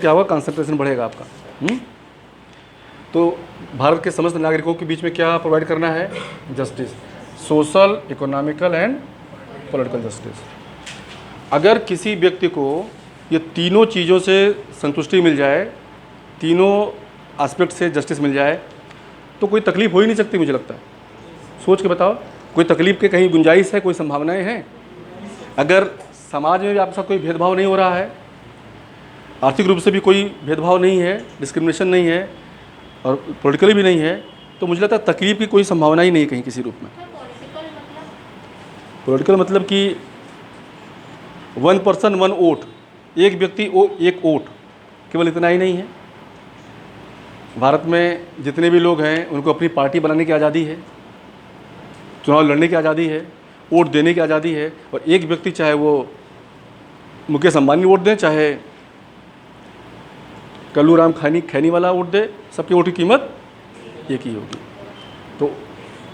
क्या होगा, कंसंट्रेशन बढ़ेगा आपका। तो भारत के समस्त नागरिकों के बीच में क्या प्रोवाइड करना है? Justice, social, economical and political justice. अगर किसी व्यक्ति को ये तीनों चीज़ों से संतुष्टि मिल जाए, तीनों एस्पेक्ट से जस्टिस मिल जाए, तो कोई तकलीफ हो ही नहीं सकती। मुझे लगता है, सोच के बताओ, कोई तकलीफ के कहीं गुंजाइश है, कोई संभावनाएं हैं? अगर समाज में भी आपके साथ कोई भेदभाव नहीं हो रहा है, आर्थिक रूप से भी कोई भेदभाव नहीं है, डिस्क्रिमिनेशन नहीं है, और पॉलिटिकली भी नहीं है, तो मुझे लगता है तकलीफ की कोई संभावना ही नहीं है कहीं किसी रूप में। पॉलिटिकल मतलब कि 1 पर्सन 1 वोट, एक व्यक्ति एक वोट, केवल इतना ही नहीं है। भारत में जितने भी लोग हैं उनको अपनी पार्टी बनाने की आज़ादी है, चुनाव लड़ने की आज़ादी है, वोट देने की आज़ादी है। और एक व्यक्ति, चाहे वो मुकेश अंबानी वोट दें, चाहे कल्लू राम खैनी वाला वोट दे, सबके वोट की कीमत एक ही होगी। तो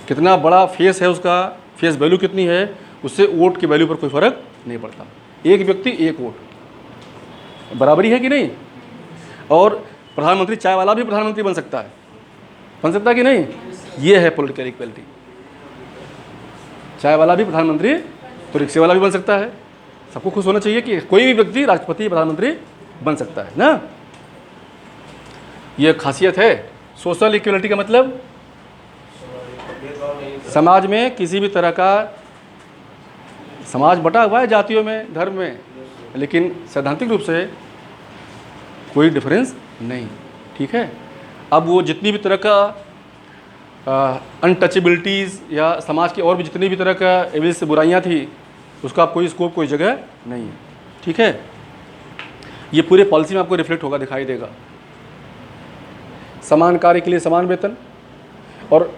कितना बड़ा फेस है उसका, फेस वैल्यू कितनी है, उससे वोट की वैल्यू पर कोई फ़र्क नहीं पड़ता। एक व्यक्ति एक वोट, बराबरी है कि नहीं? और प्रधानमंत्री, चाय वाला भी प्रधानमंत्री बन सकता है कि नहीं? ये है पॉलिटिकल इक्वलिटी। चाय वाला भी प्रधानमंत्री तो रिक्शे वाला भी बन सकता है। सबको खुश होना चाहिए कि कोई भी व्यक्ति राष्ट्रपति, प्रधानमंत्री बन सकता है ना। ये खासियत है सोशल इक्वलिटी का। मतलब समाज में किसी भी तरह का, समाज बटा हुआ है जातियों में, धर्म में, लेकिन सैद्धांतिक रूप से कोई डिफरेंस नहीं। ठीक है। अब वो जितनी भी तरह का अनटचेबिलिटीज़ या समाज की और भी जितनी भी तरह का एविल्स बुराइयां थी, उसका कोई स्कोप, कोई जगह नहीं है। ठीक है। ये पूरे पॉलिसी में आपको रिफ्लेक्ट होगा, दिखाई देगा। समान कार्य के लिए समान वेतन, और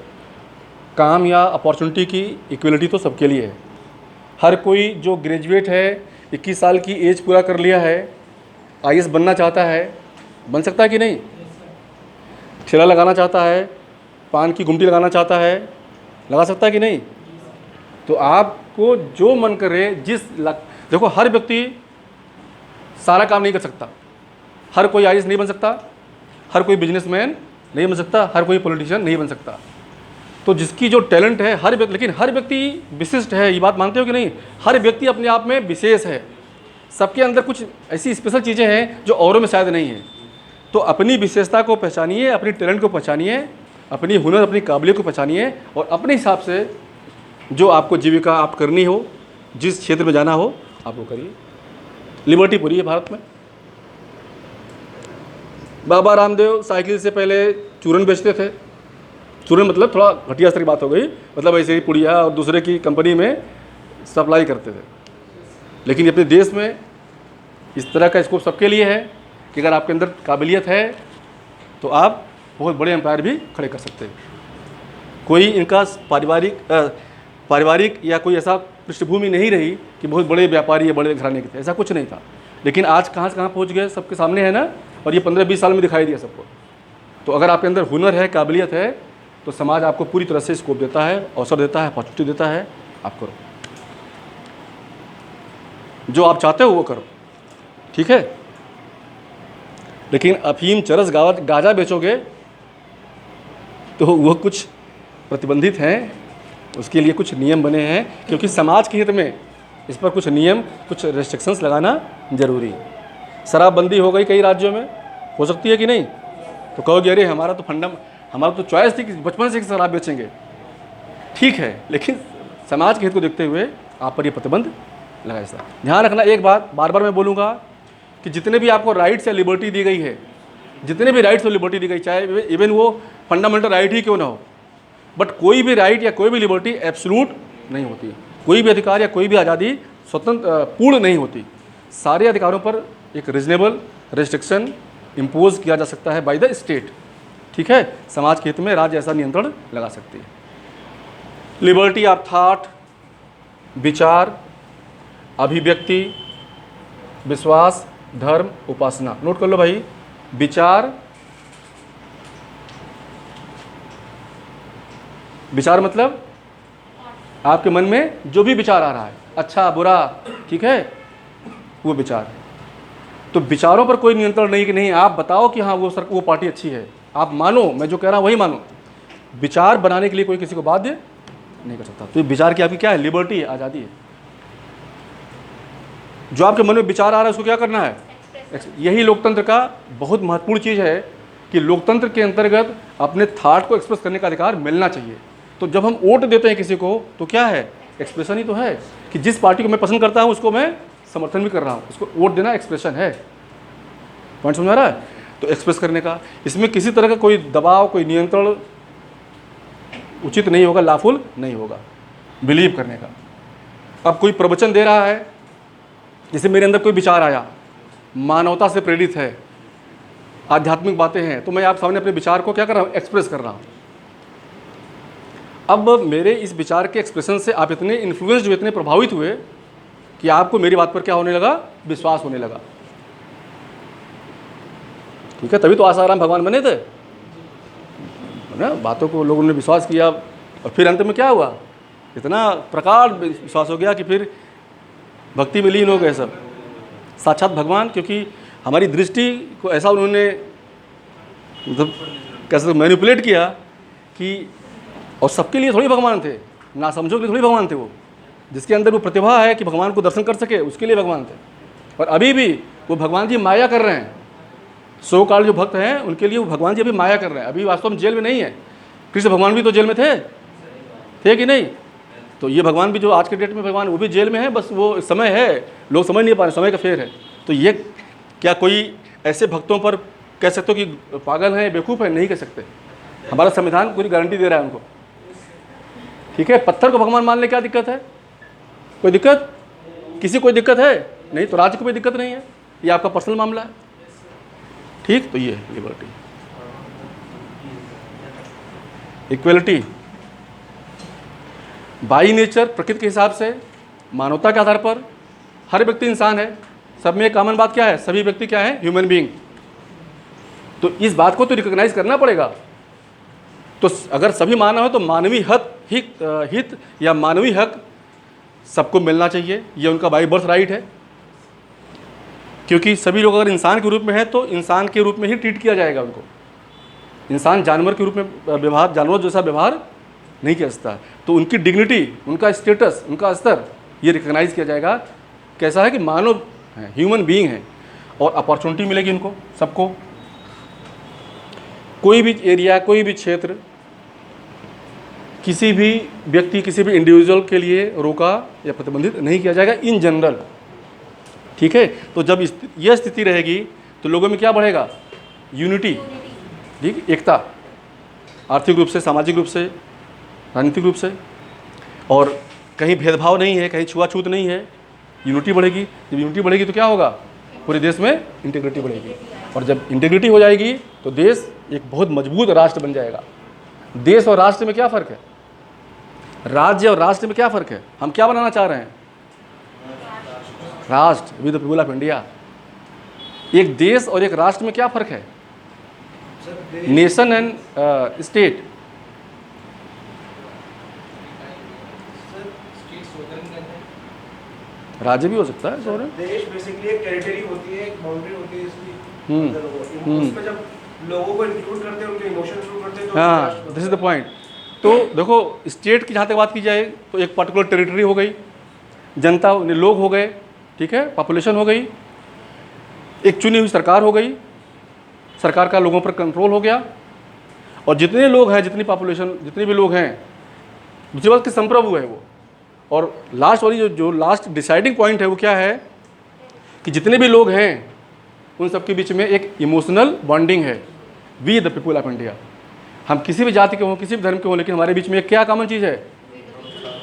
काम या अपॉर्चुनिटी की इक्वलिटी तो सबके लिए है। हर कोई जो ग्रेजुएट है, 21 साल की एज पूरा कर लिया है, आईएएस बनना चाहता है, बन सकता है कि नहीं? ठेला लगाना चाहता है, पान की गुमटी लगाना चाहता है, लगा सकता है कि नहीं? तो आपको जो मन करे, देखो, हर व्यक्ति सारा काम नहीं कर सकता। हर कोई आईएएस नहीं बन सकता, हर कोई बिजनेसमैन नहीं बन सकता, हर कोई पॉलिटिशियन नहीं बन सकता। तो जिसकी जो टैलेंट है, हर व्यक्ति, लेकिन हर व्यक्ति विशिष्ट है। ये बात मानते हो कि नहीं? हर व्यक्ति अपने आप में विशेष है। सबके अंदर कुछ ऐसी स्पेशल चीज़ें हैं जो औरों में शायद नहीं है। तो अपनी विशेषता को पहचानिए, अपनी टैलेंट को पहचानिए, अपनी हुनर, अपनी काबिलियत को पहचानिए, और अपने हिसाब से जो आपको जीविका आप करनी हो, जिस क्षेत्र में जाना हो, आप वो करिए। लिबर्टी पूरी है भारत में। बाबा रामदेव साइकिल से पहले चूरन बेचते थे। चूरन मतलब थोड़ा घटिया स्तर की बात हो गई, मतलब ऐसे ही पुड़िया और दूसरे की कंपनी में सप्लाई करते थे। लेकिन अपने देश में इस तरह का स्कोप सबके लिए है कि अगर आपके अंदर काबिलियत है तो आप बहुत बड़े एम्पायर भी खड़े कर सकते हैं। कोई इनका पारिवारिक या कोई ऐसा पृष्ठभूमि नहीं रही कि बहुत बड़े व्यापारी या बड़े घराने के थे, ऐसा कुछ नहीं था। लेकिन आज कहाँ से कहाँ पहुँच गए, सबके सामने है ना। और ये 15-20 साल में दिखाई दिया सबको। तो अगर आपके अंदर हुनर है, काबिलियत है, तो समाज आपको पूरी तरह से स्कोप देता है, अवसर देता है, अपॉर्चुनिटी देता है। आप करो, जो आप चाहते हो वो करो। ठीक है। लेकिन अफीम, चरस, गांजा बेचोगे तो वो कुछ प्रतिबंधित हैं, उसके लिए कुछ नियम बने हैं, क्योंकि समाज के हित में इस पर कुछ नियम, कुछ रेस्ट्रिक्शंस लगाना जरूरी है। शराबबंदी हो गई कई राज्यों में, हो सकती है कि नहीं? तो कहोगे अरे हमारा तो चॉइस थी कि बचपन से शराब बेचेंगे। ठीक है, लेकिन समाज के हित को देखते हुए आप पर ये प्रतिबंध लगाया जाता है। ध्यान रखना एक बात, बार बार मैं बोलूँगा कि जितने भी आपको राइट्स या लिबर्टी दी गई है, जितने भी राइट्स और लिबर्टी दी गई, चाहे इवन वो फंडामेंटल राइट ही क्यों ना हो, बट कोई भी राइट या कोई भी लिबर्टी एब्सोल्यूट नहीं होती। कोई भी अधिकार या कोई भी आज़ादी स्वतंत्र पूर्ण नहीं होती। सारे अधिकारों पर एक रीजनेबल रेस्ट्रिक्शन इम्पोज किया जा सकता है बाय द स्टेट। ठीक है। समाज के हित में राज्य ऐसा नियंत्रण लगा सकती है। लिबर्टी ऑफ थॉट, विचार, अभिव्यक्ति, विश्वास, धर्म, उपासना। नोट कर लो भाई। विचार मतलब आपके मन में जो भी विचार आ रहा है, अच्छा बुरा, ठीक है, वो विचार। तो विचारों पर कोई नियंत्रण नहीं कि नहीं आप बताओ कि हाँ वो पार्टी अच्छी है, आप मानो, मैं जो कह रहा हूँ वही मानो। विचार बनाने के लिए कोई किसी को बाध्य नहीं कर सकता। तो विचार की आपकी क्या है? लिबर्टी है, आज़ादी है। जो आपके मन में विचार आ रहा है उसको क्या करना है? यही लोकतंत्र का बहुत महत्वपूर्ण चीज़ है कि लोकतंत्र के अंतर्गत अपने थाट को एक्सप्रेस करने का अधिकार मिलना चाहिए। तो जब हम वोट देते हैं किसी को तो क्या है? एक्सप्रेशन ही तो है कि जिस पार्टी को मैं पसंद करता हूँ उसको मैं समर्थन भी कर रहा हूँ, उसको वोट देना एक्सप्रेशन है। पॉइंट समझ आ रहा है? तो एक्सप्रेस करने का, इसमें किसी तरह का कोई दबाव, कोई नियंत्रण उचित नहीं होगा, लाफुल नहीं होगा। बिलीव करने का। अब कोई प्रवचन दे रहा है, जैसे मेरे अंदर कोई विचार आया, मानवता से प्रेरित है, आध्यात्मिक बातें हैं, तो मैं आप सामने अपने विचार को क्या कर रहा हूँ? एक्सप्रेस कर रहा हूँ। अब मेरे इस विचार के एक्सप्रेशन से आप इतने इन्फ्लुएंस्ड हुए, इतने प्रभावित हुए कि आपको मेरी बात पर क्या होने लगा? विश्वास होने लगा। ठीक है, तभी तो आसाराम भगवान बने थे ना। बातों को लोगों ने विश्वास किया और फिर अंत में क्या हुआ? इतना प्रगाढ़ विश्वास हो गया कि फिर भक्ति में लीन हो गए सब, साक्षात भगवान। क्योंकि हमारी दृष्टि को ऐसा उन्होंने मतलब कैसे मैनिपुलेट किया कि, और सबके लिए थोड़ी भगवान थे, ना समझो के लिए थोड़ी भगवान थे। वो जिसके अंदर वो प्रतिभा है कि भगवान को दर्शन कर सके उसके लिए भगवान थे। और अभी भी वो भगवान जी माया कर रहे हैं। सो काल जो भक्त हैं उनके लिए वो भगवान जी अभी माया कर रहे हैं। अभी वास्तव में जेल में नहीं है। कृष्ण भगवान भी तो जेल में थे कि नहीं? तो ये भगवान भी जो आज के डेट में भगवान, वो भी जेल में है। बस वो समय है, लोग समझ नहीं पा रहे, समय का फेर है। तो ये क्या कोई ऐसे भक्तों पर कह सकते हो कि पागल हैं, बेवकूफ़ है? नहीं कह सकते। हमारा संविधान पूरी गारंटी दे रहा है उनको। ठीक है, पत्थर को भगवान मानने क्या दिक्कत है? कोई दिक्कत? किसी कोई दिक्कत है? नहीं। तो राज्य को कोई दिक्कत नहीं है, ये आपका पर्सनल मामला है। ठीक, तो ये है लिबर्टी। इक्वलिटी बाई नेचर, प्रकृति के हिसाब से, मानवता के आधार पर हर व्यक्ति इंसान है। सब में एक कॉमन बात क्या है? सभी व्यक्ति क्या है? Human being. तो इस बात को तो रिकॉग्नाइज करना पड़ेगा। तो अगर सभी मानव है तो मानवीय हित या मानवीय हक सबको मिलना चाहिए। ये उनका बाई बर्थ राइट है। क्योंकि सभी लोग अगर इंसान के रूप में है तो इंसान के रूप में ही ट्रीट किया जाएगा उनको। इंसान जानवर के रूप में व्यवहार, जानवर जैसा व्यवहार नहीं किया सकता। तो उनकी डिग्निटी, उनका स्टेटस, उनका स्तर ये रिकॉग्नाइज किया जाएगा। कैसा है कि मानव है, ह्यूमन बीइंग है, और अपॉर्चुनिटी मिलेगी उनको सबको। कोई भी एरिया, कोई भी क्षेत्र, किसी भी व्यक्ति, किसी भी इंडिविजुअल के लिए रोका या प्रतिबंधित नहीं किया जाएगा इन जनरल। ठीक है, तो जब यह स्थिति रहेगी तो लोगों में क्या बढ़ेगा? यूनिटी। ठीक, एकता, आर्थिक रूप से, सामाजिक रूप से, राजनीतिक रूप से, और कहीं भेदभाव नहीं है, कहीं छुआछूत नहीं है। यूनिटी बढ़ेगी। जब यूनिटी बढ़ेगी तो क्या होगा? पूरे देश में इंटीग्रिटी बढ़ेगी। और जब इंटीग्रिटी हो जाएगी तो देश एक बहुत मजबूत राष्ट्र बन जाएगा। देश और राष्ट्र में क्या फ़र्क है? राज्य और राष्ट्र में क्या फ़र्क है? हम क्या बनाना चाह रहे हैं? राष्ट्र, with the people of India. एक देश और एक राष्ट्र में क्या फ़र्क है? Nation and state. राज्य भी हो सकता है सोरेन। देश बेसिकली एक टेरिटरी होती है, एक बाउंड्री होती है इसकी। उसमें जब लोगों को इंक्लूड करते हैं, उनके इमोशंस इंक्लूड करते हैं तो हाँ, दिस इज द पॉइंट। तो देखो, स्टेट की जहाँ तक बात की जाए तो एक पर्टिकुलर टेरिटरी हो गई, जनता, लोग हो गए, ठीक है, पॉपुलेशन हो गई, एक चुनी हुई सरकार हो गई, सरकार का लोगों पर कंट्रोल हो गया, और जितने लोग हैं, जितनी पॉपुलेशन, जितने भी लोग हैं, दूसरी बात कि संप्रभु है वो। और लास्ट वाली जो लास्ट डिसाइडिंग पॉइंट है वो क्या है कि जितने भी लोग हैं उन सबके बीच में एक इमोशनल बॉन्डिंग है। We the people of India. हम किसी भी जाति के हों, किसी भी धर्म के हों, लेकिन हमारे बीच में एक क्या कॉमन चीज़ है?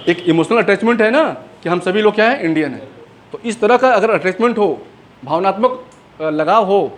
एक इमोशनल अटैचमेंट है ना, कि हम सभी लोग क्या है? इंडियन है। तो इस तरह का अगर अटैचमेंट हो, भावनात्मक लगाव हो,